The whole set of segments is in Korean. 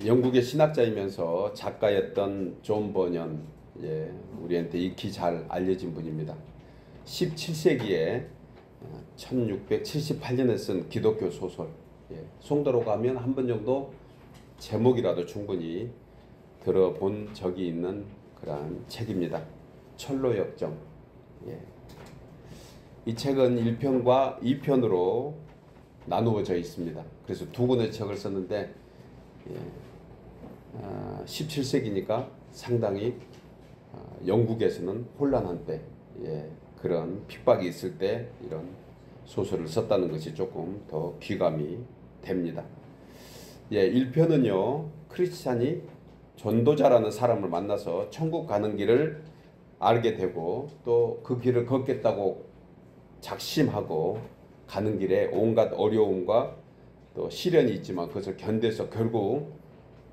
영국의 신학자이면서 작가였던 존 버년, 우리한테 익히 잘 알려진 분입니다. 17세기에 1678년에 쓴 기독교 소설, 송도로 가면 한 번 정도 제목이라도 충분히 들어본 적이 있는 그러한 책입니다. 철로역정. 이 책은 1편과 2편으로 나누어져 있습니다. 그래서 두 권의 책을 썼는데 17세기니까 상당히 영국에서는 혼란한 때, 그런 핍박이 있을 때 이런 소설을 썼다는 것이 조금 더 귀감이 됩니다. 1편은요, 크리스찬이 전도자라는 사람을 만나서 천국 가는 길을 알게 되고 또 그 길을 걷겠다고 작심하고 가는 길에 온갖 어려움과 또 시련이 있지만 그것을 견뎌서 결국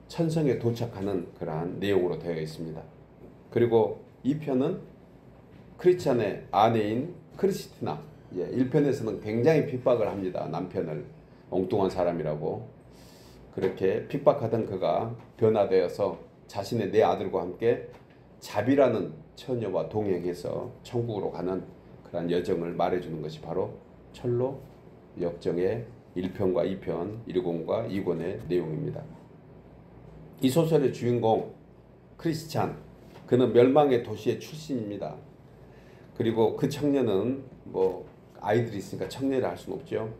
천성에 도착하는 그러한 내용으로 되어 있습니다. 그리고 2편은 크리스찬의 아내인 크리스티나, 1편에서는 굉장히 핍박을 합니다. 남편을 엉뚱한 사람이라고. 그렇게 핍박하던 그가 변화되어서 자신의 네 아들과 함께 자비라는 처녀와 동행해서 천국으로 가는 그런 여정을 말해주는 것이 바로 철로 역정의 1편과 2편, 1권과 2권의 내용입니다. 이 소설의 주인공 크리스찬, 그는 멸망의 도시의 출신입니다. 그리고 그 청년은 아이들이 있으니까 청년이라 할 수는 없죠.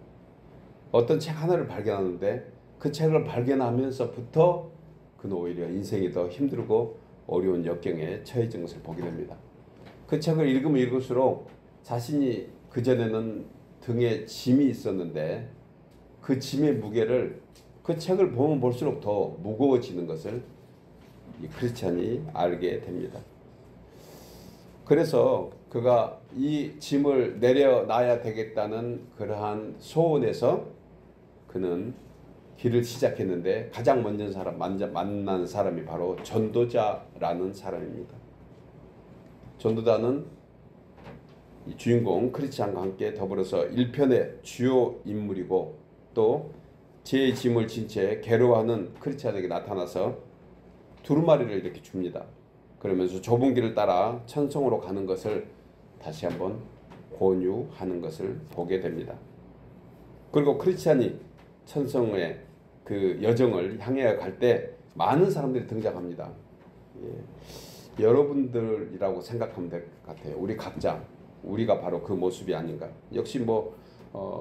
어떤 책 하나를 발견하는데 그 책을 발견하면서부터 그는 오히려 인생이 더 힘들고 어려운 역경에 처해진 것을 보게 됩니다. 그 책을 읽으면 읽을수록 자신이 그전에는 등에 짐이 있었는데 그 짐의 무게를 그 책을 보면 볼수록 더 무거워지는 것을 이 크리스찬이 알게 됩니다. 그래서 그가 이 짐을 내려놔야 되겠다는 그러한 소원에서 그는 길을 시작했는데 가장 먼저 만난 사람이 바로 전도자라는 사람입니다. 전도자는 이 주인공 크리스찬과 함께 더불어서 1편의 주요 인물이고 또 제 짐을 진 채 괴로워하는 크리스찬에게 나타나서 두루마리를 이렇게 줍니다. 그러면서 좁은 길을 따라 천성으로 가는 것을 다시 한번 권유하는 것을 보게 됩니다. 그리고 크리스찬이 천성의 그 여정을 향해 갈 때 많은 사람들이 등장합니다. 여러분들이라고 생각하면 될 것 같아요. 우리 각자, 우리가 바로 그 모습이 아닌가. 역시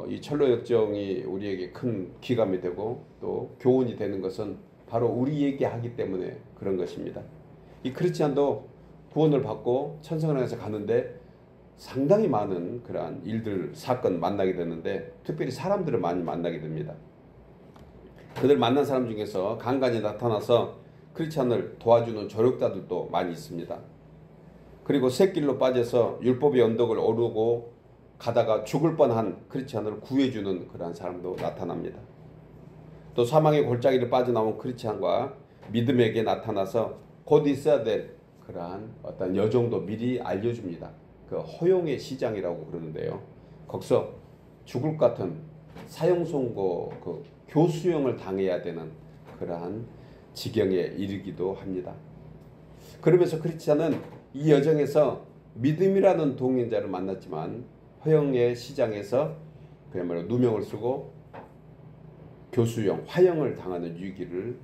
이 철로역정이 우리에게 큰 기감이 되고 또 교훈이 되는 것은 바로 우리에게 하기 때문에 그런 것입니다. 이 크리스찬도 구원을 받고 천성을 향해서 가는데 상당히 많은 그러한 일들, 사건 만나게 되는데 특별히 사람들을 많이 만나게 됩니다. 그들 만난 사람 중에서 간간히 나타나서 크리스찬을 도와주는 조력자들도 많이 있습니다. 그리고 샛길로 빠져서 율법의 언덕을 오르고 가다가 죽을 뻔한 크리스찬을 구해주는 그러한 사람도 나타납니다. 또 사망의 골짜기를 빠져나온 크리스찬과 믿음에게 나타나서 곧 있어야 될 그러한 어떤 여정도 미리 알려줍니다. 그 허용의 시장이라고 그러는데요. 거기서 죽을 것 같은 사형선고 그 교수형을 당해야 되는 그러한 지경에 이르기도 합니다. 그러면서 크리스찬은 이 여정에서 믿음이라는 동행자를 만났지만 허영의 시장에서 그야말로 누명을 쓰고 교수형, 화형을 당하는 위기를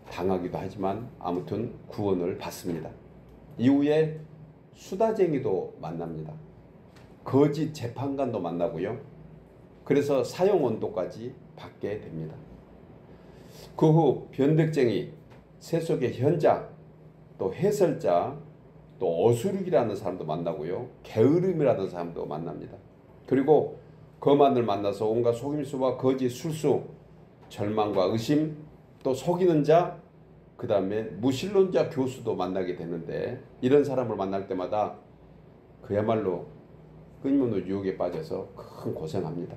당하기도 하지만 아무튼 구원을 받습니다. 이후에 수다쟁이도 만납니다. 거짓 재판관도 만나고요. 그래서 사형원도까지 받게 됩니다. 그 후 변덕쟁이, 세속의 현자, 또 해설자, 또 어수룩이라는 사람도 만나고요. 게으름이라는 사람도 만납니다. 그리고 거만을 만나서 온갖 속임수와 거짓 술수, 절망과 의심, 또 속이는 자, 그 다음에 무신론자 교수도 만나게 되는데 이런 사람을 만날 때마다 그야말로 끊임없는 유혹에 빠져서 큰 고생합니다.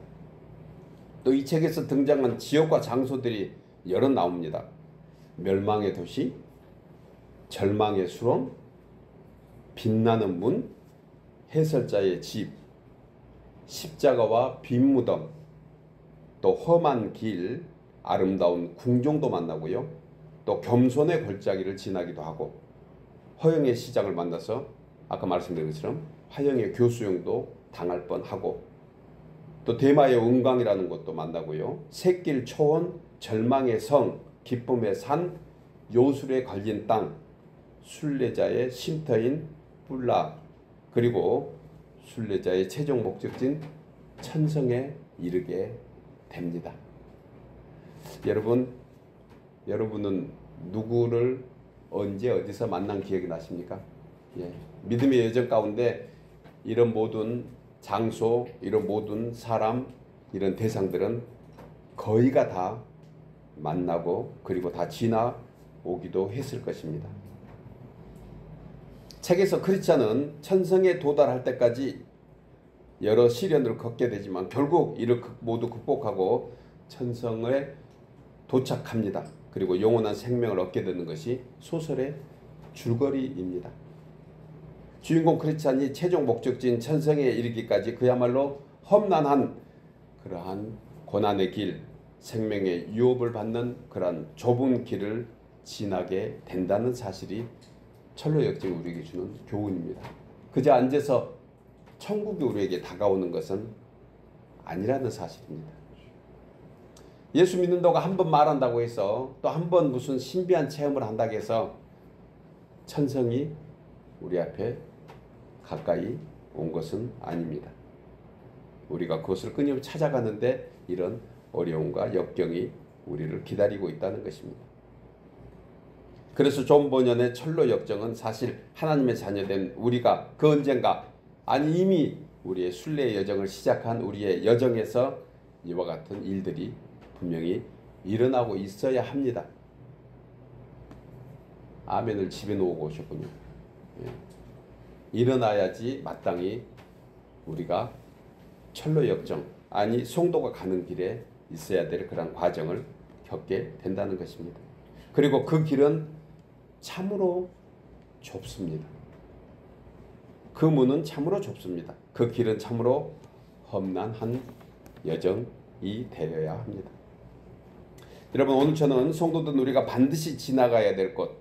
또 이 책에서 등장한 지역과 장소들이 여러 나옵니다. 멸망의 도시, 절망의 수렁, 빛나는 문, 해설자의 집, 십자가와 빈 무덤, 또 험한 길, 아름다운 궁정도 만나고요. 또 겸손의 골짜기를 지나기도 하고 허영의 시장을 만나서 아까 말씀드린 것처럼 화영의 교수형도 당할 뻔하고 또 대마의 은광이라는 곳도 만나고요. 샛길 초원, 절망의 성, 기쁨의 산, 요술에 걸린 땅, 순례자의 쉼터인 뿔라, 그리고 순례자의 최종 목적지인 천성에 이르게 됩니다. 여러분은 누구를 언제 어디서 만난 기억이 나십니까? 예. 믿음의 여정 가운데 이런 모든 장소, 이런 모든 사람, 이런 대상들은 거의가 다 만나고 그리고 다 지나오기도 했을 것입니다. 책에서 크리스찬은 천성에 도달할 때까지 여러 시련을 겪게 되지만 결국 이를 모두 극복하고 천성에 도착합니다. 그리고 영원한 생명을 얻게 되는 것이 소설의 줄거리입니다. 주인공 크리스찬이 최종 목적지인 천성에 이르기까지 그야말로 험난한 그러한 고난의 길, 생명의 유업을 받는 그러한 좁은 길을 지나게 된다는 사실이 철로 역정이 우리에게 주는 교훈입니다. 그저 앉아서 천국이 우리에게 다가오는 것은 아니라는 사실입니다. 예수 믿는다고 한 번 말한다고 해서 또 한 번 무슨 신비한 체험을 한다고 해서 천성이 우리 앞에 가까이 온 것은 아닙니다. 우리가 그것을 끊임없이 찾아가는데 이런 어려움과 역경이 우리를 기다리고 있다는 것입니다. 그래서 존 버년의 철로 역정은 사실 하나님의 자녀된 우리가 그 언젠가, 아니 이미 우리의 순례의 여정을 시작한 우리의 여정에서 이와 같은 일들이 분명히 일어나고 있어야 합니다. 아멘을 집에 놓고 오셨군요. 예. 일어나야지 마땅히 우리가 철로 역정, 아니 성도가 가는 길에 있어야 될 그런 과정을 겪게 된다는 것입니다. 그리고 그 길은 참으로 좁습니다. 그 문은 참으로 좁습니다. 그 길은 참으로 험난한 여정이 되어야 합니다. 여러분, 오늘 저는 성도들 우리가 반드시 지나가야 될 곳,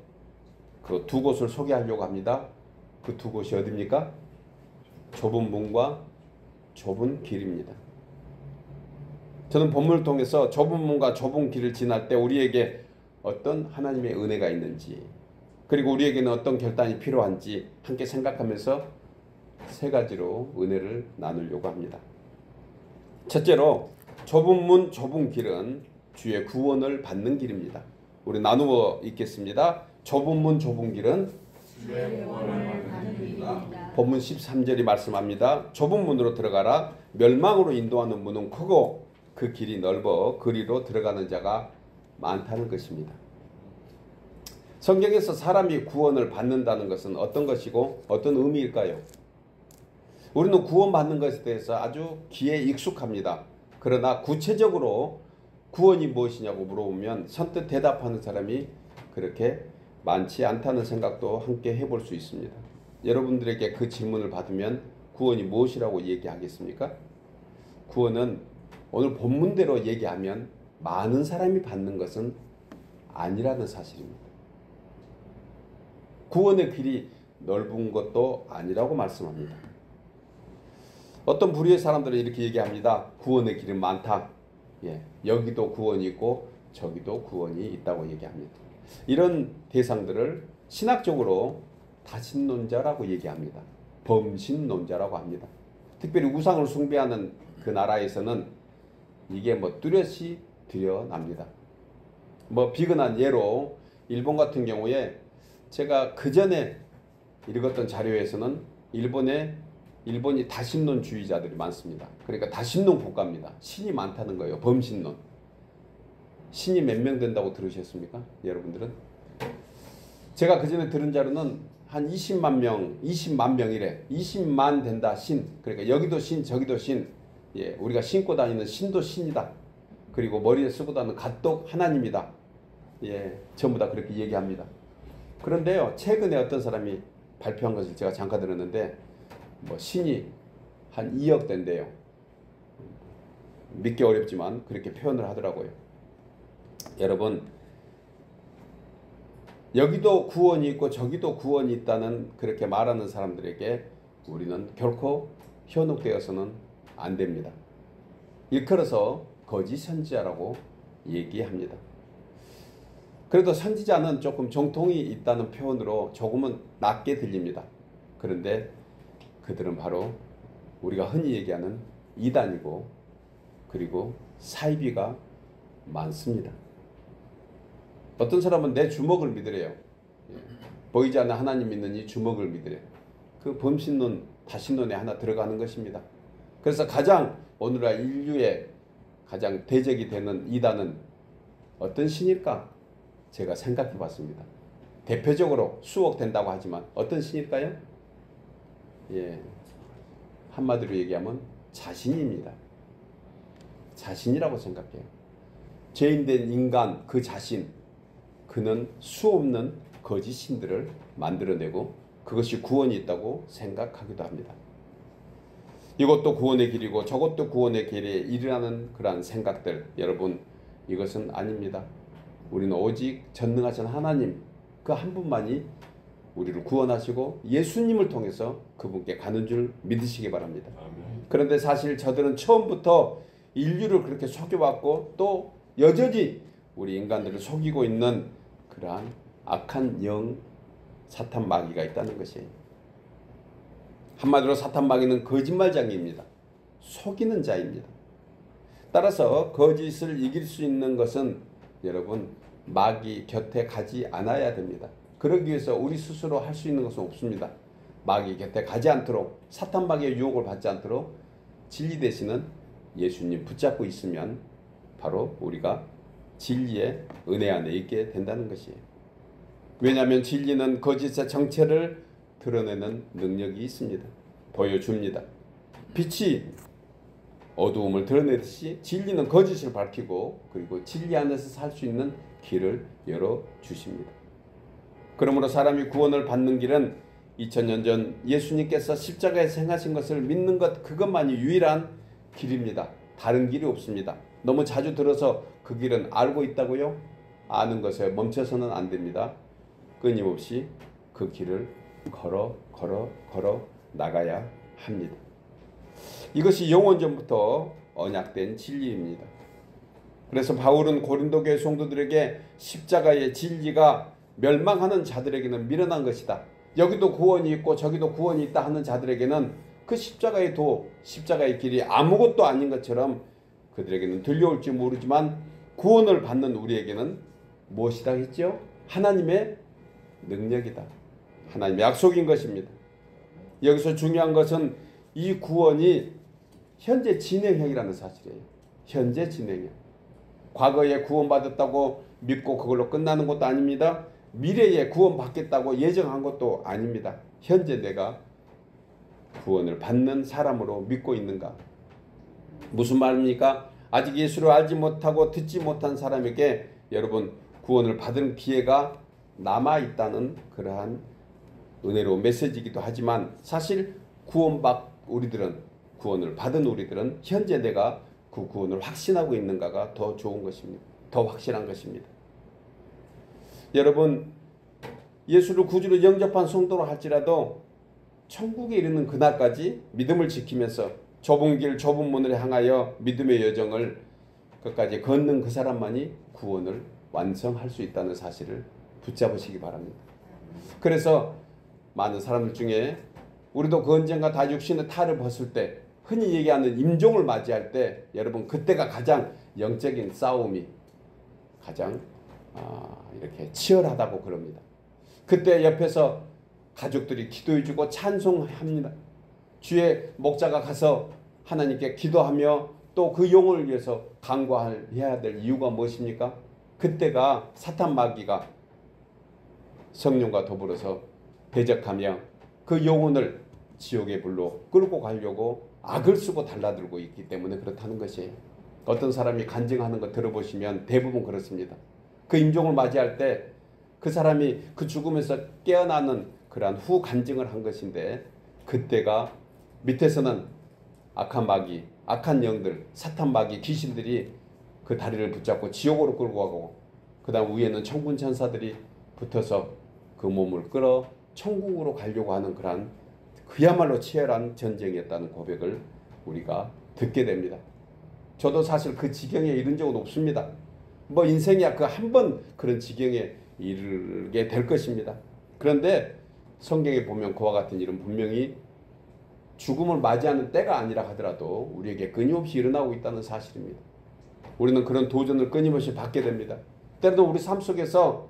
그 두 곳을 소개하려고 합니다. 그 두 곳이 어디입니까? 좁은 문과 좁은 길입니다. 저는 본문을 통해서 좁은 문과 좁은 길을 지날 때 우리에게 어떤 하나님의 은혜가 있는지, 그리고 우리에게는 어떤 결단이 필요한지 함께 생각하면서 세 가지로 은혜를 나누려고 합니다. 첫째로, 좁은 문, 좁은 길은 주의 구원을 받는 길입니다. 우리 나누어 읽겠습니다. 좁은 문, 좁은 길은 주의 구원을 받는 길입니다. 본문 13절이 말씀합니다. 좁은 문으로 들어가라. 멸망으로 인도하는 문은 크고 그 길이 넓어 그리로 들어가는 자가 많다는 것입니다. 성경에서 사람이 구원을 받는다는 것은 어떤 것이고 어떤 의미일까요? 우리는 구원받는 것에 대해서 아주 귀에 익숙합니다. 그러나 구체적으로 구원이 무엇이냐고 물어보면 선뜻 대답하는 사람이 그렇게 많지 않다는 생각도 함께 해볼 수 있습니다. 여러분들에게 그 질문을 받으면 구원이 무엇이라고 얘기하겠습니까? 구원은 오늘 본문대로 얘기하면 많은 사람이 받는 것은 아니라는 사실입니다. 구원의 길이 넓은 것도 아니라고 말씀합니다. 어떤 부류의 사람들은 이렇게 얘기합니다. 구원의 길은 많다. 예, 여기도 구원이 있고 저기도 구원이 있다고 얘기합니다. 이런 대상들을 신학적으로 다신론자라고 얘기합니다. 범신론자라고 합니다. 특별히 우상을 숭배하는 그 나라에서는 이게 뚜렷이 드러납니다. 비근한 예로 일본 같은 경우에 제가 그 전에 읽었던 자료에서는 일본이 다신론주의자들이 많습니다. 그러니까 다신론 국가입니다. 신이 많다는 거예요. 범신론. 신이 몇 명 된다고 들으셨습니까? 여러분들은? 제가 그 전에 들은 자료는 한 20만 명이래. 20만 된다, 신. 그러니까 여기도 신, 저기도 신. 예, 우리가 신고 다니는 신도 신이다. 그리고 머리에 쓰고 다니는 갓독 하나님이다. 예, 전부 다 그렇게 얘기합니다. 그런데요, 최근에 어떤 사람이 발표한 것을 제가 잠깐 들었는데, 신이 한 2억 된대요. 믿기 어렵지만 그렇게 표현을 하더라고요. 여러분, 여기도 구원이 있고 저기도 구원이 있다는 그렇게 말하는 사람들에게 우리는 결코 현혹되어서는 안 됩니다. 일컬어서 거짓 선지자라고 얘기합니다. 그래도 선지자는 조금 정통이 있다는 표현으로 조금은 낮게 들립니다. 그런데 그들은 바로 우리가 흔히 얘기하는 이단이고 그리고 사이비가 많습니다. 어떤 사람은 내 주먹을 믿으래요. 보이지 않는 하나님 믿는 이 주먹을 믿으래요. 그 범신론, 다신론에 하나 들어가는 것입니다. 그래서 가장 오늘날 인류의 가장 대적이 되는 이단은 어떤 신일까? 제가 생각해 봤습니다. 대표적으로 수억된다고 하지만 어떤 신일까요? 예, 한마디로 얘기하면 자신입니다. 자신이라고 생각해요. 죄인된 인간 그 자신, 그는 수없는 거짓 신들을 만들어내고 그것이 구원이 있다고 생각하기도 합니다. 이것도 구원의 길이고 저것도 구원의 길에 이르라는 그러한 생각들, 여러분, 이것은 아닙니다. 우리는 오직 전능하신 하나님 그 한 분만이 우리를 구원하시고 예수님을 통해서 그분께 가는 줄 믿으시기 바랍니다. 그런데 사실 저들은 처음부터 인류를 그렇게 속여왔고 또 여전히 우리 인간들을 속이고 있는 그러한 악한 영 사탄 마귀가 있다는 것이에요. 한마디로 사탄 마귀는 거짓말장애입니다. 속이는 자입니다. 따라서 거짓을 이길 수 있는 것은 여러분 마귀 곁에 가지 않아야 됩니다. 그러기 위해서 우리 스스로 할 수 있는 것은 없습니다. 마귀 곁에 가지 않도록 사탄 마귀의 유혹을 받지 않도록 진리 대신은 예수님 붙잡고 있으면 바로 우리가 진리의 은혜 안에 있게 된다는 것이에요. 왜냐하면 진리는 거짓의 정체를 드러내는 능력이 있습니다. 보여줍니다. 빛이 어두움을 드러내듯이 진리는 거짓을 밝히고 그리고 진리 안에서 살 수 있는 길을 열어주십니다. 그러므로 사람이 구원을 받는 길은 2000년 전 예수님께서 십자가에서 행하신 것을 믿는 것 그것만이 유일한 길입니다. 다른 길이 없습니다. 너무 자주 들어서 그 길은 알고 있다고요? 아는 것에 멈춰서는 안 됩니다. 끊임없이 그 길을 걸어 나가야 합니다. 이것이 영원전부터 언약된 진리입니다. 그래서 바울은 고린도 교회 성도들에게 십자가의 진리가 멸망하는 자들에게는 미련한 것이다. 여기도 구원이 있고 저기도 구원이 있다 하는 자들에게는 그 십자가의 십자가의 길이 아무것도 아닌 것처럼 그들에게는 들려올지 모르지만 구원을 받는 우리에게는 무엇이다 했죠? 하나님의 능력이다. 하나님의 약속인 것입니다. 여기서 중요한 것은 이 구원이 현재 진행형이라는 사실이에요. 현재 진행형. 과거에 구원받았다고 믿고 그걸로 끝나는 것도 아닙니다. 미래에 구원받겠다고 예정한 것도 아닙니다. 현재 내가 구원을 받는 사람으로 믿고 있는가? 무슨 말입니까? 아직 예수를 알지 못하고 듣지 못한 사람에게 여러분 구원을 받은 기회가 남아있다는 그러한 은혜로운 메시지이기도 하지만 사실 구원을 받은 우리들은 현재 내가 그 구원을 확신하고 있는가가 더 좋은 것입니다. 더 확실한 것입니다. 여러분 예수를 구주로 영접한 성도로 할지라도 천국에 이르는 그날까지 믿음을 지키면서 좁은 길 좁은 문을 향하여 믿음의 여정을 끝까지 걷는 그 사람만이 구원을 완성할 수 있다는 사실을 붙잡으시기 바랍니다. 그래서 많은 사람들 중에 우리도 그 언젠가 다 육신의 탈을 벗을 때 흔히 얘기하는 임종을 맞이할 때 여러분 그때가 가장 영적인 싸움이 가장 이렇게 치열하다고 그럽니다. 그때 옆에서 가족들이 기도해주고 찬송합니다. 주의 목자가 가서 하나님께 기도하며 또 그 영혼을 위해서 간구해야 될 이유가 무엇입니까? 그때가 사탄 마귀가 성령과 더불어서 대적하며 그 영혼을 지옥의 불로 끌고 가려고 악을 쓰고 달라들고 있기 때문에 그렇다는 것이에요. 어떤 사람이 간증하는 거 들어보시면 대부분 그렇습니다. 그 임종을 맞이할 때 그 사람이 그 죽음에서 깨어나는 그러한 후 간증을 한 것인데 그때가 밑에서는 악한 마귀, 악한 영들, 사탄 마귀, 귀신들이 그 다리를 붙잡고 지옥으로 끌고 가고 그 다음 위에는 천군 천사들이 붙어서 그 몸을 끌어 천국으로 가려고 하는 그러한 그야말로 치열한 전쟁이었다는 고백을 우리가 듣게 됩니다. 저도 사실 그 지경에 이른 적은 없습니다. 뭐 인생이야 그 한 번 그런 지경에 이르게 될 것입니다. 그런데 성경에 보면 그와 같은 일은 분명히 죽음을 맞이하는 때가 아니라 하더라도 우리에게 끊임없이 일어나고 있다는 사실입니다. 우리는 그런 도전을 끊임없이 받게 됩니다. 때로도 우리 삶 속에서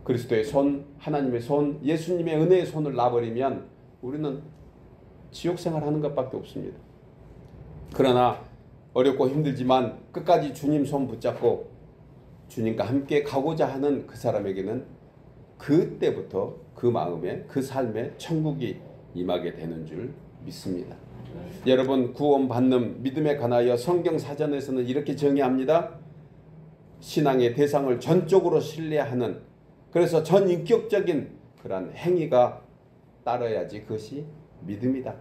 그리스도의 손, 하나님의 손, 예수님의 은혜의 손을 놔버리면 우리는 지옥 생활하는 것밖에 없습니다. 그러나 어렵고 힘들지만 끝까지 주님 손 붙잡고 주님과 함께 가고자 하는 그 사람에게는 그때부터 그 마음에 그 삶에 천국이 임하게 되는 줄 믿습니다. 여러분, 구원받는 믿음에 관하여 성경 사전에서는 이렇게 정의합니다. 신앙의 대상을 전적으로 신뢰하는, 그래서 전인격적인 그러한 행위가 따라야지 그것이 믿음이다.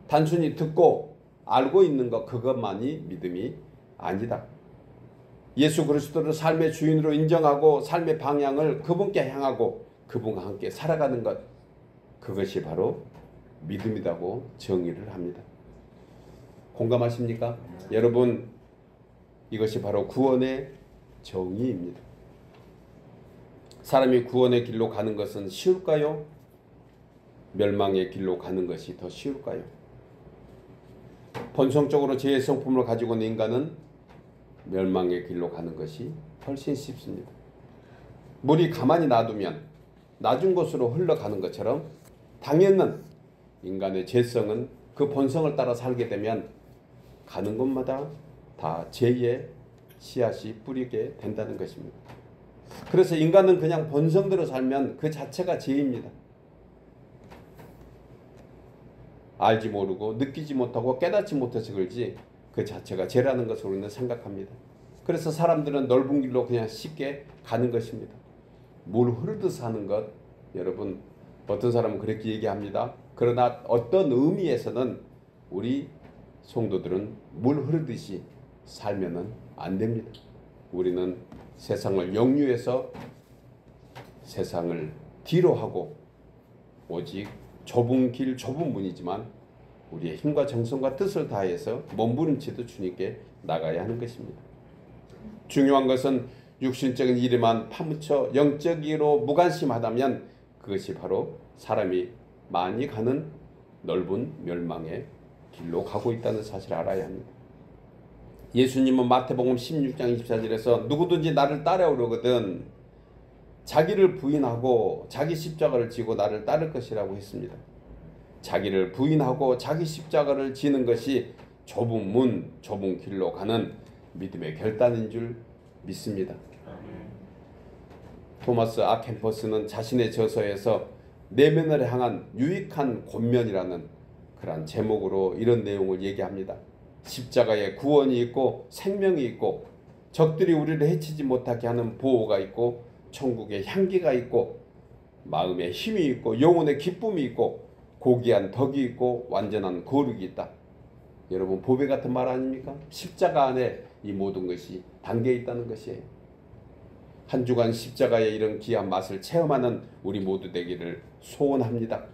단순히 듣고 알고 있는 것 그것만이 믿음이 아니다. 예수 그리스도를 삶의 주인으로 인정하고 삶의 방향을 그분께 향하고 그분과 함께 살아가는 것, 그것이 바로 믿음이라고 정의를 합니다. 공감하십니까? 여러분, 이것이 바로 구원의 정의입니다. 사람이 구원의 길로 가는 것은 쉬울까요? 멸망의 길로 가는 것이 더 쉬울까요? 본성적으로 죄의 성품을 가지고 있는 인간은 멸망의 길로 가는 것이 훨씬 쉽습니다. 물이 가만히 놔두면 낮은 곳으로 흘러가는 것처럼 당연한 인간의 죄성은 그 본성을 따라 살게 되면 가는 곳마다 다 죄의 씨앗이 뿌리게 된다는 것입니다. 그래서 인간은 그냥 본성대로 살면 그 자체가 죄입니다. 알지 모르고 느끼지 못하고 깨닫지 못해서 그런지 그 자체가 죄라는 것을 우리는 생각합니다. 그래서 사람들은 넓은 길로 그냥 쉽게 가는 것입니다. 물 흐르듯 사는 것, 여러분, 어떤 사람은 그렇게 얘기합니다. 그러나 어떤 의미에서는 우리 성도들은 물 흐르듯이 살면은 안 됩니다. 우리는 세상을 역류해서 세상을 뒤로 하고 오직 좁은 길, 좁은 문이지만 우리의 힘과 정성과 뜻을 다해서 몸부림치듯 주님께 나가야 하는 것입니다. 중요한 것은 육신적인 일에만 파묻혀 영적으로 무관심하다면 그것이 바로 사람이 많이 가는 넓은 멸망의 길로 가고 있다는 사실을 알아야 합니다. 예수님은 마태복음 16장 24절에서 누구든지 나를 따라오려거든 자기를 부인하고 자기 십자가를 지고 나를 따를 것이라고 했습니다. 자기를 부인하고 자기 십자가를 지는 것이 좁은 문, 좁은 길로 가는 믿음의 결단인 줄 믿습니다. 토마스 아켄퍼스는 자신의 저서에서 내면을 향한 유익한 권면이라는 그러한 제목으로 이런 내용을 얘기합니다. 십자가에 구원이 있고 생명이 있고 적들이 우리를 해치지 못하게 하는 보호가 있고 천국의 향기가 있고 마음의 힘이 있고 영혼의 기쁨이 있고 고귀한 덕이 있고 완전한 거룩이 있다. 여러분, 보배 같은 말 아닙니까? 십자가 안에 이 모든 것이 담겨 있다는 것이에요. 한 주간 십자가의 이런 귀한 맛을 체험하는 우리 모두 되기를 소원합니다.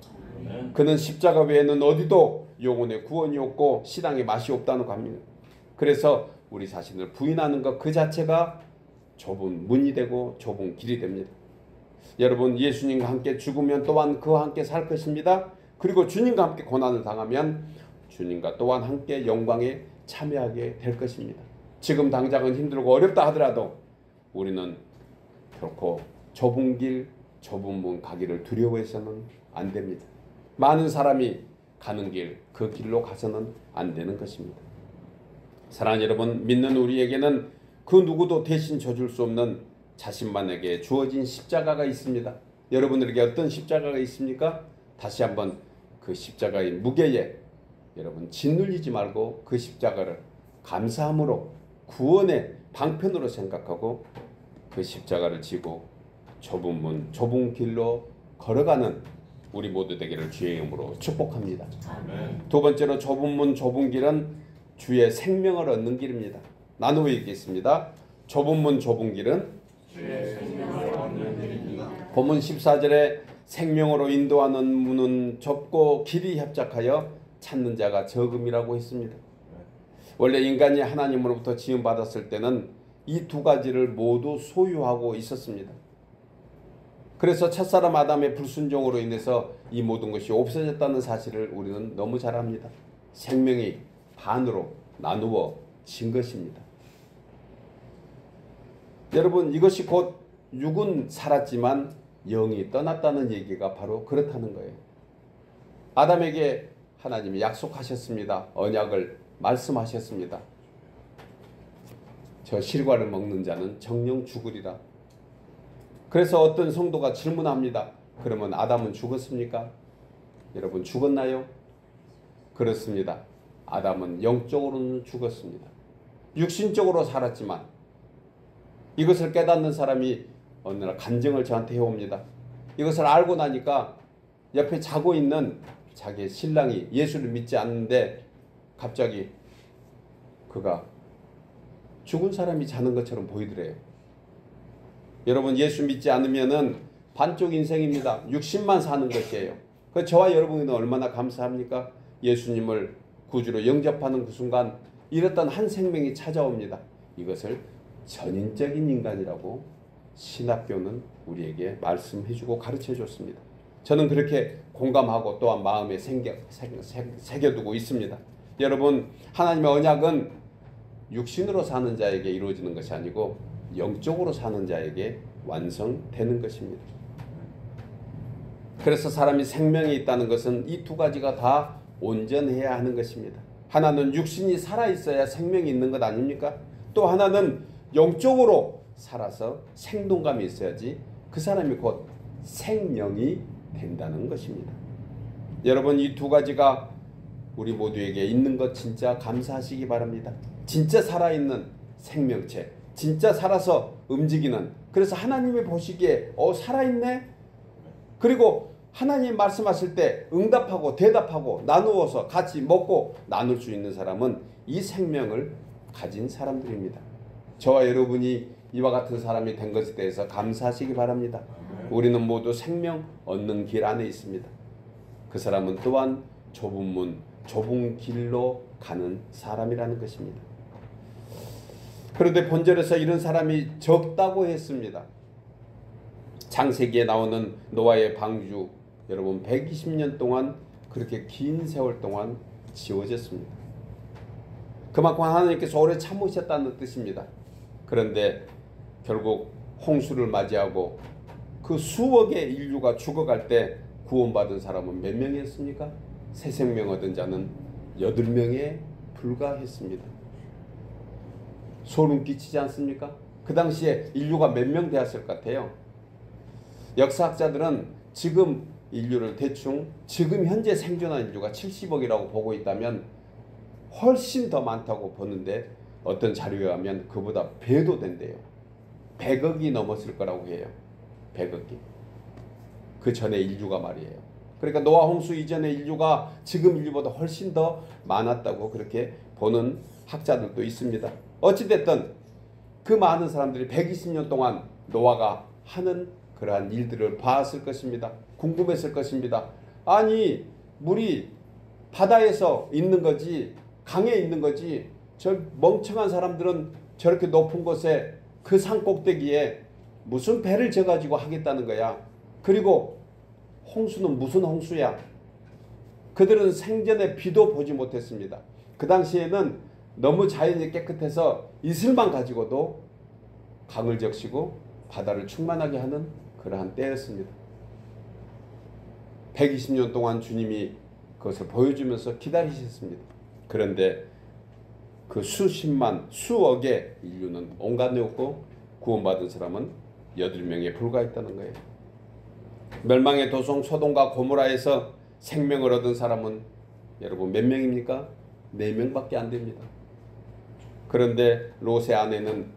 그는 십자가 외에는 어디도 영혼의 구원이 없고 신앙의 맛이 없다는 겁니다. 그래서 우리 자신을 부인하는 것 그 자체가 좁은 문이 되고 좁은 길이 됩니다. 여러분, 예수님과 함께 죽으면 또한 그와 함께 살 것입니다. 그리고 주님과 함께 고난을 당하면 주님과 또한 함께 영광에 참여하게 될 것입니다. 지금 당장은 힘들고 어렵다 하더라도 우리는 결코 좁은 길, 좁은 문 가기를 두려워해서는 안 됩니다. 많은 사람이 가는 길, 그 길로 가서는 안 되는 것입니다. 사랑하는 여러분, 믿는 우리에게는 그 누구도 대신 져줄 수 없는 자신만에게 주어진 십자가가 있습니다. 여러분들에게 어떤 십자가가 있습니까? 다시 한번 그 십자가의 무게에 여러분 짓눌리지 말고 그 십자가를 감사함으로 구원의 방편으로 생각하고 그 십자가를 지고 좁은 문, 좁은 길로 걸어가는 우리 모두 되기를 주의 이름으로 축복합니다. 아멘. 두 번째로 좁은 문, 좁은 길은 주의 생명을 얻는 길입니다. 나누어 읽겠습니다. 좁은 문, 좁은 길은 주의 생명을 얻는 길입니다. 본문 14절에 생명으로 인도하는 문은 좁고 길이 협착하여 찾는 자가 적음이라고 했습니다. 원래 인간이 하나님으로부터 지음받았을 때는 이 두 가지를 모두 소유하고 있었습니다. 그래서 첫사람 아담의 불순종으로 인해서 이 모든 것이 없어졌다는 사실을 우리는 너무 잘 압니다. 생명이 반으로 나누어진 것입니다. 여러분, 이것이 곧 육은 살았지만 영이 떠났다는 얘기가 바로 그렇다는 거예요. 아담에게 하나님이 약속하셨습니다. 언약을 말씀하셨습니다. 저 실과를 먹는 자는 정령 죽으리라. 그래서 어떤 성도가 질문합니다. 그러면 아담은 죽었습니까? 여러분, 죽었나요? 그렇습니다. 아담은 영적으로는 죽었습니다. 육신적으로 살았지만 이것을 깨닫는 사람이 어느 날 간증을 저한테 해옵니다. 이것을 알고 나니까 옆에 자고 있는 자기의 신랑이 예수를 믿지 않는데 갑자기 그가 죽은 사람이 자는 것처럼 보이더래요. 여러분, 예수 믿지 않으면은 반쪽 인생입니다. 육신만 사는 것이에요. 그 저와 여러분은 얼마나 감사합니까? 예수님을 구주로 영접하는 그 순간 이랬던 한 생명이 찾아옵니다. 이것을 전인적인 인간이라고 신학교는 우리에게 말씀해주고 가르쳐줬습니다. 저는 그렇게 공감하고 또한 마음에 새겨두고 있습니다. 여러분, 하나님의 언약은 육신으로 사는 자에게 이루어지는 것이 아니고 영적으로 사는 자에게 완성되는 것입니다. 그래서 사람이 생명이 있다는 것은 이 두 가지가 다 온전해야 하는 것입니다. 하나는 육신이 살아있어야 생명이 있는 것 아닙니까? 또 하나는 영적으로 살아서 생동감이 있어야지 그 사람이 곧 생명이 된다는 것입니다. 여러분, 이 두 가지가 우리 모두에게 있는 것 진짜 감사하시기 바랍니다. 진짜 살아있는 생명체, 진짜 살아서 움직이는, 그래서 하나님이 보시기에 살아있네? 그리고 하나님 말씀하실 때 응답하고 대답하고 나누어서 같이 먹고 나눌 수 있는 사람은 이 생명을 가진 사람들입니다. 저와 여러분이 이와 같은 사람이 된 것에 대해서 감사하시기 바랍니다. 우리는 모두 생명 얻는 길 안에 있습니다. 그 사람은 또한 좁은 문, 좁은 길로 가는 사람이라는 것입니다. 그런데 본절에서 이런 사람이 적다고 했습니다. 창세기에 나오는 노아의 방주, 여러분 120년 동안 그렇게 긴 세월 동안 지어졌습니다. 그만큼 하나님께서 오래 참으셨다는 뜻입니다. 그런데 결국 홍수를 맞이하고 그 수억의 인류가 죽어갈 때 구원받은 사람은 몇 명이었습니까? 새 생명 얻은 자는 8명에 불과했습니다. 소름 끼치지 않습니까? 그 당시에 인류가 몇 명 되었을 것 같아요? 역사학자들은 지금 인류를 대충 지금 현재 생존한 인류가 70억이라고 보고 있다면 훨씬 더 많다고 보는데 어떤 자료에 하면 그보다 배도 된대요. 100억이 넘었을 거라고 해요. 100억이. 그 전에 인류가 말이에요. 그러니까 노아 홍수 이전의 인류가 지금 인류보다 훨씬 더 많았다고 그렇게 보는 학자들도 있습니다. 어찌됐든 그 많은 사람들이 120년 동안 노아가 하는 그러한 일들을 봤을 것입니다. 궁금했을 것입니다. 아니, 물이 바다에서 있는 거지 강에 있는 거지 저 멍청한 사람들은 저렇게 높은 곳에 그 산 꼭대기에 무슨 배를 져가지고 하겠다는 거야. 그리고 홍수는 무슨 홍수야. 그들은 생전에 비도 보지 못했습니다. 그 당시에는 너무 자연이 깨끗해서 이슬만 가지고도 강을 적시고 바다를 충만하게 하는 그러한 때였습니다. 120년 동안 주님이 그것을 보여주면서 기다리셨습니다. 그런데 그 수십만, 수억의 인류는 온갖이었고 구원받은 사람은 8명에 불과했다는 거예요. 멸망의 도성 소돔과 고모라에서 생명을 얻은 사람은 여러분 몇 명입니까? 4명밖에 안 됩니다. 그런데 롯의 아내는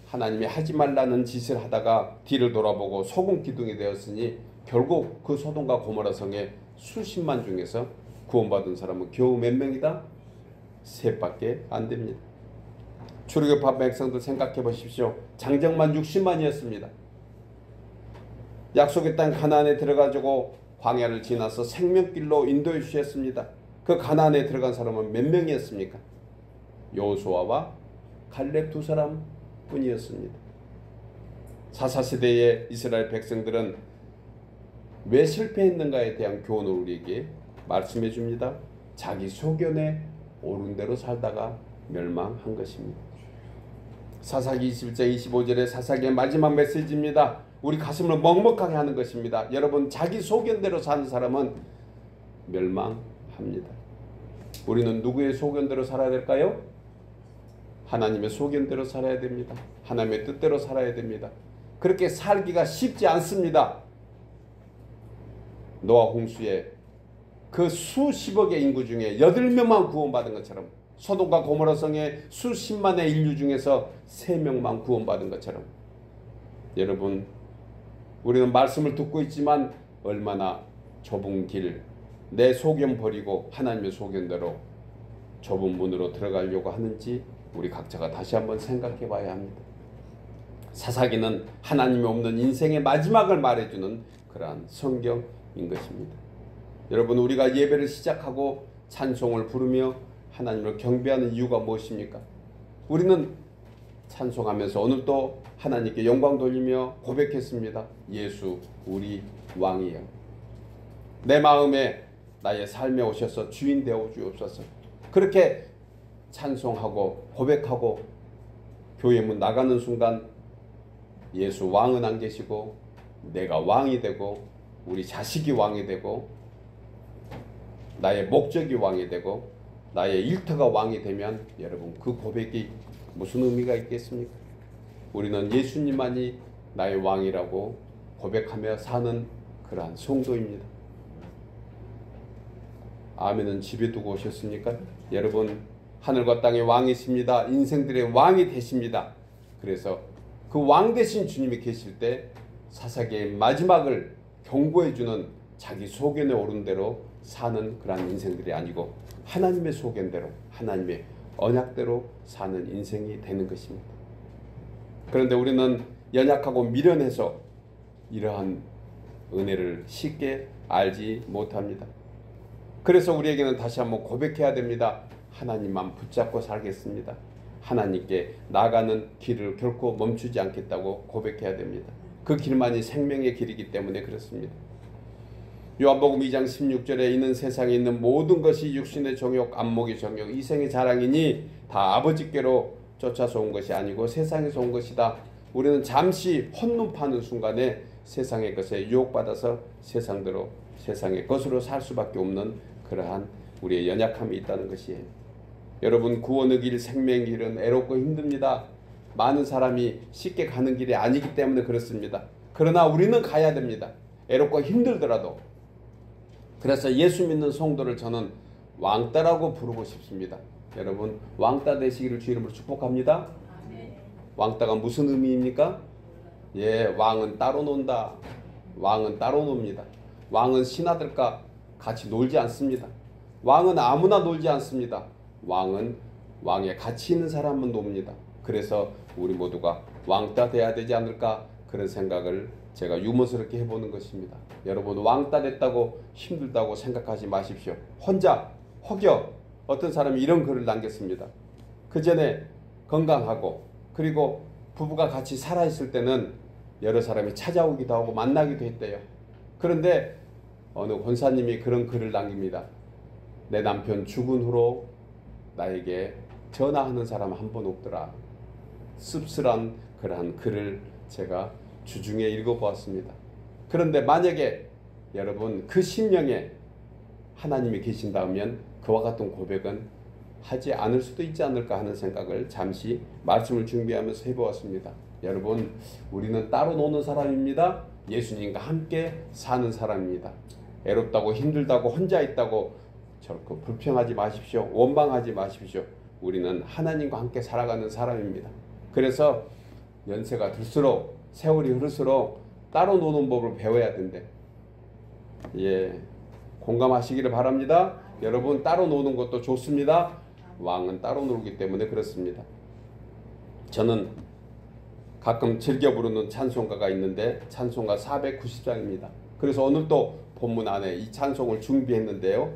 하나님이 하지 말라는 짓을 하다가 뒤를 돌아보고 소금 기둥이 되었으니 결국 그 소돔과 고모라 성에 수십만 중에서 구원받은 사람은 겨우 몇 명이다? 3밖에 안 됩니다. 출애굽한 백성들 생각해 보십시오. 장정만 60만이었습니다. 약속의 땅 가나안에 들어가지고 광야를 지나서 생명길로 인도해 주셨습니다. 그 가나안에 들어간 사람은 몇 명이었습니까? 여호수아와 갈렙 두 사람 뿐이었습니다. 사사시대의 이스라엘 백성들은 왜 실패했는가에 대한 교훈을 우리에게 말씀해 줍니다. 자기 소견에 옳은 대로 살다가 멸망한 것입니다. 사사기 21장 25절의 사사기의 마지막 메시지입니다. 우리 가슴을 먹먹하게 하는 것입니다. 여러분, 자기 소견대로 사는 사람은 멸망합니다. 우리는 누구의 소견대로 살아야 될까요? 하나님의 소견대로 살아야 됩니다. 하나님의 뜻대로 살아야 됩니다. 그렇게 살기가 쉽지 않습니다. 노아 홍수에 그 수십억의 인구 중에 8명만 구원받은 것처럼, 소돔과 고모라 성의 수십만의 인류 중에서 3명만 구원받은 것처럼, 여러분, 우리는 말씀을 듣고 있지만 얼마나 좁은 길, 내 소견 버리고 하나님의 소견대로 좁은 문으로 들어가려고 하는지 우리 각자가 다시 한번 생각해 봐야 합니다. 사사기는 하나님이 없는 인생의 마지막을 말해주는 그러한 성경인 것입니다. 여러분, 우리가 예배를 시작하고 찬송을 부르며 하나님을 경배하는 이유가 무엇입니까? 우리는 찬송하면서 오늘도 하나님께 영광 돌리며 고백했습니다. 예수 우리 왕이여, 내 마음에 나의 삶에 오셔서 주인 되어 주옵소서. 그렇게 찬송하고 고백하고 교회 문 나가는 순간 예수 왕은 안 계시고 내가 왕이 되고 우리 자식이 왕이 되고 나의 목적이 왕이 되고 나의 일터가 왕이 되면 여러분, 그 고백이 무슨 의미가 있겠습니까? 우리는 예수님만이 나의 왕이라고 고백하며 사는 그러한 성도입니다. 아멘은 집에 두고 오셨습니까? 여러분, 하늘과 땅의 왕이십니다. 인생들의 왕이 되십니다. 그래서 그 왕 되신 주님이 계실 때 사사기의 마지막을 경고해주는 자기 소견에 오른 대로 사는 그러한 인생들이 아니고 하나님의 소견대로, 하나님의 언약대로 사는 인생이 되는 것입니다. 그런데 우리는 연약하고 미련해서 이러한 은혜를 쉽게 알지 못합니다. 그래서 우리에게는 다시 한번 고백해야 됩니다. 하나님만 붙잡고 살겠습니다. 하나님께 나가는 길을 결코 멈추지 않겠다고 고백해야 됩니다. 그 길만이 생명의 길이기 때문에 그렇습니다. 요한복음 2장 16절에 이는 세상에 있는 모든 것이 육신의 정욕, 안목의 정욕, 이생의 자랑이니 다 아버지께로 쫓아서 온 것이 아니고 세상에서 온 것이다. 우리는 잠시 혼눈 파는 순간에 세상의 것에 유혹받아서 세상대로, 세상의 것으로 살 수밖에 없는 그러한 우리의 연약함이 있다는 것이에요. 여러분, 구원의 길, 생명의 길은 애롭고 힘듭니다. 많은 사람이 쉽게 가는 길이 아니기 때문에 그렇습니다. 그러나 우리는 가야 됩니다. 애롭고 힘들더라도. 그래서 예수 믿는 성도를 저는 왕따라고 부르고 싶습니다. 여러분, 왕따 되시기를 주 이름으로 축복합니다. 왕따가 무슨 의미입니까? 예, 왕은 따로 논다. 왕은 따로 놉니다. 왕은 신하들과 같이 놀지 않습니다. 왕은 아무나 놀지 않습니다. 왕은 왕에 가치 있는 사람만 놉니다. 그래서 우리 모두가 왕따 돼야 되지 않을까, 그런 생각을 제가 유머스럽게 해보는 것입니다. 여러분, 왕따 됐다고 힘들다고 생각하지 마십시오. 혼자 혹여 어떤 사람이 이런 글을 남겼습니다. 그 전에 건강하고 그리고 부부가 같이 살아있을 때는 여러 사람이 찾아오기도 하고 만나기도 했대요. 그런데 어느 권사님이 그런 글을 남깁니다. 내 남편 죽은 후로 나에게 전화하는 사람 한 번 없더라. 씁쓸한 그러한 글을 제가 주중에 읽어보았습니다. 그런데 만약에 여러분 그 심령에 하나님이 계신다면 그와 같은 고백은 하지 않을 수도 있지 않을까 하는 생각을 잠시 말씀을 준비하면서 해보았습니다. 여러분, 우리는 따로 노는 사람입니다. 예수님과 함께 사는 사람입니다. 애롭다고 힘들다고 혼자 있다고 저렇게 불평하지 마십시오. 원망하지 마십시오. 우리는 하나님과 함께 살아가는 사람입니다. 그래서 연세가 들수록, 세월이 흐를수록 따로 노는 법을 배워야 된대. 예, 공감하시기를 바랍니다. 여러분, 따로 노는 것도 좋습니다. 왕은 따로 놀기 때문에 그렇습니다. 저는 가끔 즐겨 부르는 찬송가가 있는데 찬송가 490장입니다. 그래서 오늘 또 본문 안에 이 찬송을 준비했는데요.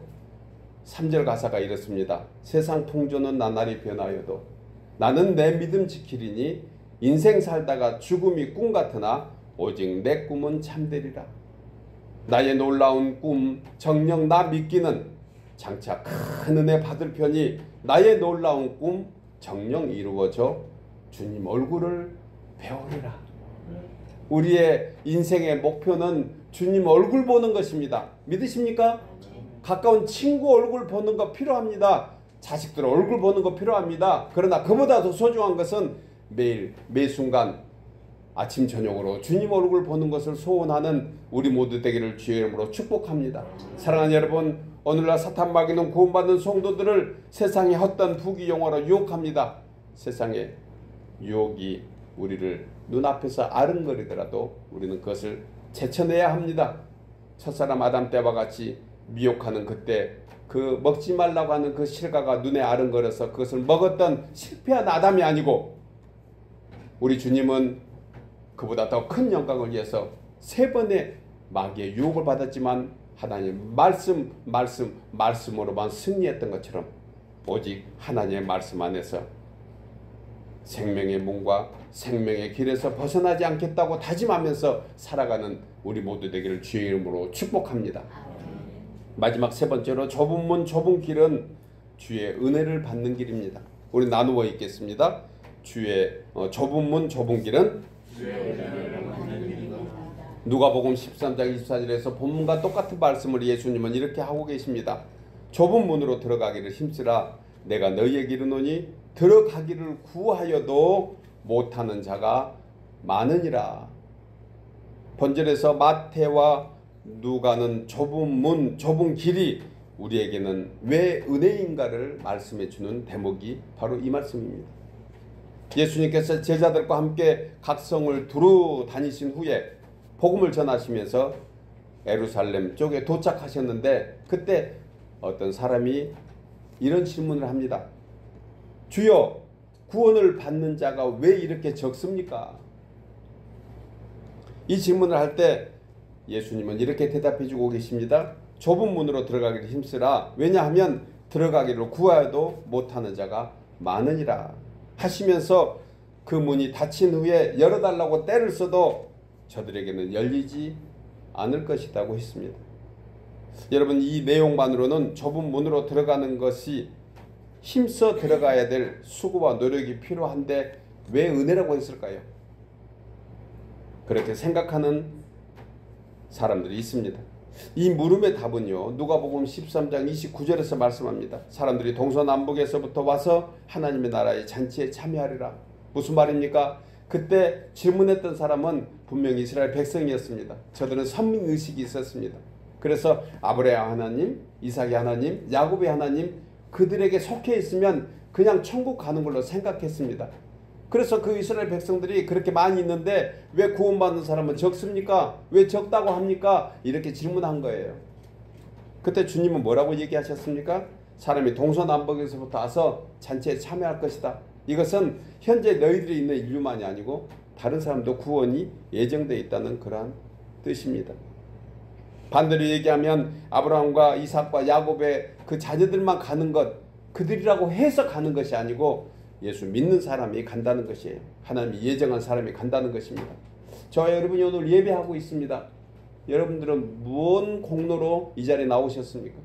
3절 가사가 이렇습니다. 세상 풍조는 나날이 변하여도 나는 내 믿음 지키리니 인생 살다가 죽음이 꿈 같으나 오직 내 꿈은 참되리라. 나의 놀라운 꿈 정녕 나 믿기는 장차 큰 은혜 받을 편이 나의 놀라운 꿈 정녕 이루어져 주님 얼굴을 배우리라. 우리의 인생의 목표는 주님 얼굴 보는 것입니다. 믿으십니까? 가까운 친구 얼굴 보는 거 필요합니다. 자식들 얼굴 보는 거 필요합니다. 그러나 그보다 더 소중한 것은 매일 매 순간 아침 저녁으로 주님 얼굴 보는 것을 소원하는 우리 모두 되기를 주의 이름으로 축복합니다. 사랑하는 여러분, 오늘날 사탄 마귀는 구원받는 성도들을 세상의 헛된 부귀영화로 유혹합니다. 세상의 유혹이 우리를 눈앞에서 아른거리더라도 우리는 그것을 제쳐내야 합니다. 첫사람 아담 때와 같이 미혹하는 그때 그 먹지 말라고 하는 그 실과가 눈에 아른거려서 그것을 먹었던 실패한 아담이 아니고 우리 주님은 그보다 더 큰 영광을 위해서 3번의 마귀의 유혹을 받았지만 하나님 말씀으로만 승리했던 것처럼 오직 하나님의 말씀 안에서 생명의 문과 생명의 길에서 벗어나지 않겠다고 다짐하면서 살아가는 우리 모두 되기를 주의 이름으로 축복합니다. 마지막 3번째로 좁은 문 좁은 길은 주의 은혜를 받는 길입니다. 우리 나누어 읽겠습니다. 주의 좁은 문 좁은 길은 누가복음 13장 24절에서 본문과 똑같은 말씀을 예수님은 이렇게 하고 계십니다. 좁은 문으로 들어가기를 힘쓰라. 내가 너희에게 이르노니 들어가기를 구하여도 못하는 자가 많으니라. 본절에서 마태와 누가는 좁은 문 좁은 길이 우리에게는 왜 은혜인가를 말씀해 주는 대목이 바로 이 말씀입니다. 예수님께서 제자들과 함께 각성을 두루 다니신 후에 복음을 전하시면서 예루살렘 쪽에 도착하셨는데 그때 어떤 사람이 이런 질문을 합니다. 주여, 구원을 받는 자가 왜 이렇게 적습니까? 이 질문을 할 때 예수님은 이렇게 대답해 주고 계십니다. 좁은 문으로 들어가기를 힘쓰라. 왜냐하면 들어가기를 구하여도 못하는 자가 많으니라 하시면서 그 문이 닫힌 후에 열어달라고 때를 써도 저들에게는 열리지 않을 것이라고 했습니다. 여러분, 이 내용만으로는 좁은 문으로 들어가는 것이 힘써 들어가야 될 수고와 노력이 필요한데 왜 은혜라고 했을까요? 그렇게 생각하는 사람들이 있습니다. 이 물음의 답은요, 누가복음 13장 29절에서 말씀합니다. 사람들이 동서남북에서부터 와서 하나님의 나라의 잔치에 참여하리라. 무슨 말입니까? 그때 질문했던 사람은 분명히 이스라엘 백성이었습니다. 저들은 선민의식이 있었습니다. 그래서 아브라함 하나님, 이삭의 하나님, 야곱의 하나님, 그들에게 속해 있으면 그냥 천국 가는 걸로 생각했습니다. 그래서 그 이스라엘 백성들이 그렇게 많이 있는데 왜 구원받는 사람은 적습니까? 왜 적다고 합니까? 이렇게 질문한 거예요. 그때 주님은 뭐라고 얘기하셨습니까? 사람이 동서남북에서부터 와서 잔치에 참여할 것이다. 이것은 현재 너희들이 있는 인류만이 아니고 다른 사람도 구원이 예정되어 있다는 그러한 뜻입니다. 반대로 얘기하면 아브라함과 이삭과 야곱의 그 자녀들만 가는 것, 그들이라고 해서 가는 것이 아니고 예수 믿는 사람이 간다는 것이에요. 하나님이 예정한 사람이 간다는 것입니다. 저와 여러분이 오늘 예배하고 있습니다. 여러분들은 무슨 공로로 이 자리에 나오셨습니까?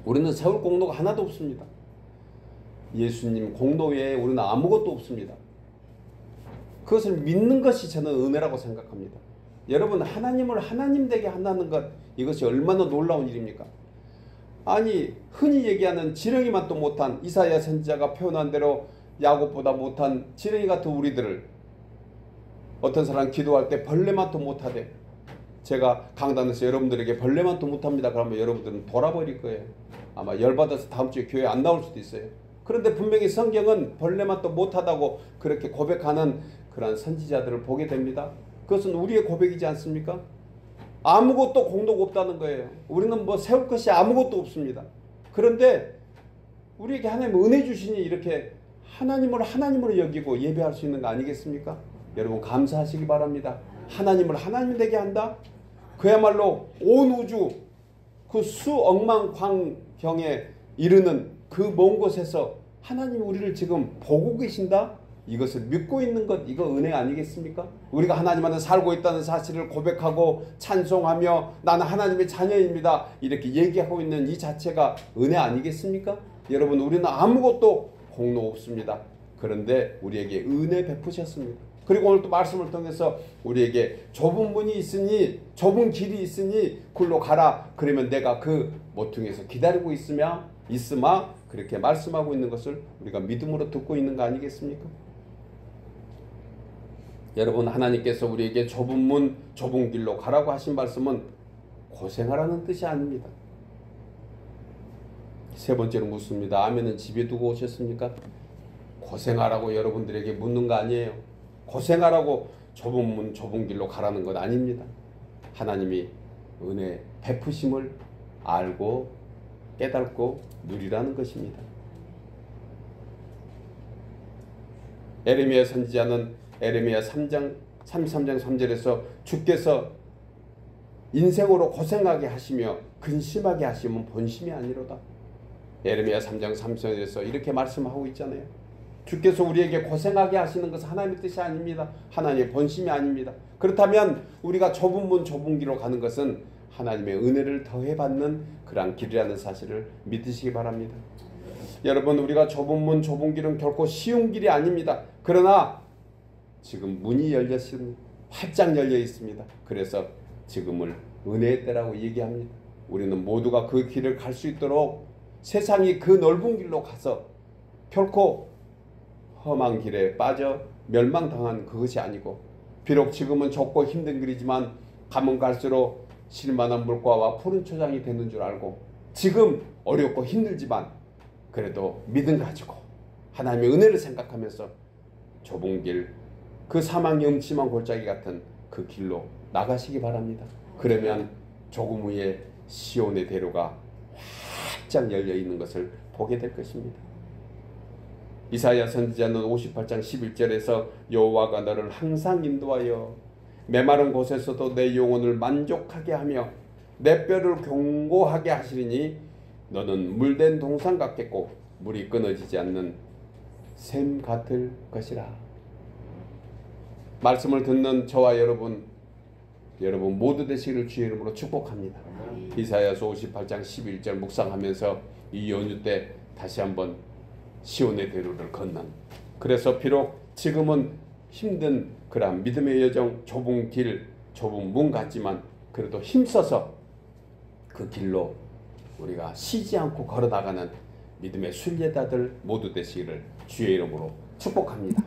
우리는 세울 공로가 하나도 없습니다. 예수님 공로 외에 우리는 아무것도 없습니다. 그것을 믿는 것이 저는 은혜라고 생각합니다. 여러분, 하나님을 하나님 되게 한다는 것, 이것이 얼마나 놀라운 일입니까? 아니, 흔히 얘기하는 지렁이만 또 못한 이사야 선지자가 표현한 대로 야곱보다 못한 지렁이 같은 우리들을 어떤 사람 기도할 때 벌레만 또 못하대. 제가 강단에서 여러분들에게 벌레만 또 못합니다 그러면 여러분들은 돌아버릴 거예요. 아마 열받아서 다음 주에 교회 안 나올 수도 있어요. 그런데 분명히 성경은 벌레만 또 못하다고 그렇게 고백하는 그런 선지자들을 보게 됩니다. 그것은 우리의 고백이지 않습니까? 아무것도 공로가 없다는 거예요. 우리는 뭐 세울 것이 아무것도 없습니다. 그런데 우리에게 하나님 은혜 주시니 이렇게 하나님을 하나님으로 여기고 예배할 수 있는 거 아니겠습니까? 여러분 감사하시기 바랍니다. 하나님을 하나님 되게 한다? 그야말로 온 우주 그 수억만 광경에 이르는 그 먼 곳에서 하나님 우리를 지금 보고 계신다? 이것을 믿고 있는 것, 이거 은혜 아니겠습니까? 우리가 하나님 안에 살고 있다는 사실을 고백하고 찬송하며 나는 하나님의 자녀입니다 이렇게 얘기하고 있는 이 자체가 은혜 아니겠습니까? 여러분 우리는 아무것도 공로 없습니다. 그런데 우리에게 은혜 베푸셨습니다. 그리고 오늘 또 말씀을 통해서 우리에게 좁은 문이 있으니 좁은 길이 있으니 굴로 가라. 그러면 내가 그 모퉁이에서 기다리고 있으마 그렇게 말씀하고 있는 것을 우리가 믿음으로 듣고 있는 거 아니겠습니까? 여러분 하나님께서 우리에게 좁은 문 좁은 길로 가라고 하신 말씀은 고생하라는 뜻이 아닙니다. 세 번째로 묻습니다. 아멘은 집에 두고 오셨습니까? 고생하라고 여러분들에게 묻는 거 아니에요. 고생하라고 좁은 문 좁은 길로 가라는 것 아닙니다. 하나님이 은혜 베푸심을 알고 깨닫고 누리라는 것입니다. 에레미야 선지자는 에레미야 3장 33장 3절에서 주께서 인생으로 고생하게 하시며 근심하게 하시면 본심이 아니로다. 에레미야 3장 3절에서 이렇게 말씀하고 있잖아요. 주께서 우리에게 고생하게 하시는 것은 하나님의 뜻이 아닙니다. 하나님의 본심이 아닙니다. 그렇다면 우리가 좁은 문 좁은 길로 가는 것은 하나님의 은혜를 더해받는 그러한 길이라는 사실을 믿으시기 바랍니다. 여러분 우리가 좁은 문 좁은 길은 결코 쉬운 길이 아닙니다. 그러나 지금 문이 열렸습니다. 활짝 열려 있습니다. 그래서 지금을 은혜의 때라고 얘기합니다. 우리는 모두가 그 길을 갈 수 있도록 세상이 그 넓은 길로 가서 결코 험한 길에 빠져 멸망당한 그것이 아니고 비록 지금은 좁고 힘든 길이지만 가면 갈수록 실만한 물가와 푸른 초장이 되는 줄 알고 지금 어렵고 힘들지만 그래도 믿음 가지고 하나님의 은혜를 생각하면서 좁은 길, 그 사망의 음침한 골짜기 같은 그 길로 나가시기 바랍니다. 그러면 조금 후에 시온의 대로가 활짝 열려 있는 것을 보게 될 것입니다. 이사야 선지자는 58장 11절에서 여호와가 너를 항상 인도하여 메마른 곳에서도 내 영혼을 만족하게 하며 내 뼈를 견고하게 하시리니 너는 물된 동산 같겠고 물이 끊어지지 않는 샘 같을 것이라. 말씀을 듣는 저와 여러분 모두 되시기를 주의 이름으로 축복합니다. 이사야서 58장 11절 묵상하면서 이 연휴 때 다시 한번 시온의 대로를 건넌, 그래서 비록 지금은 힘든 그러한 믿음의 여정, 좁은 길, 좁은 문 같지만 그래도 힘써서 그 길로 우리가 쉬지 않고 걸어나가는 믿음의 순례자들 모두 되시기를 주의 이름으로 축복합니다.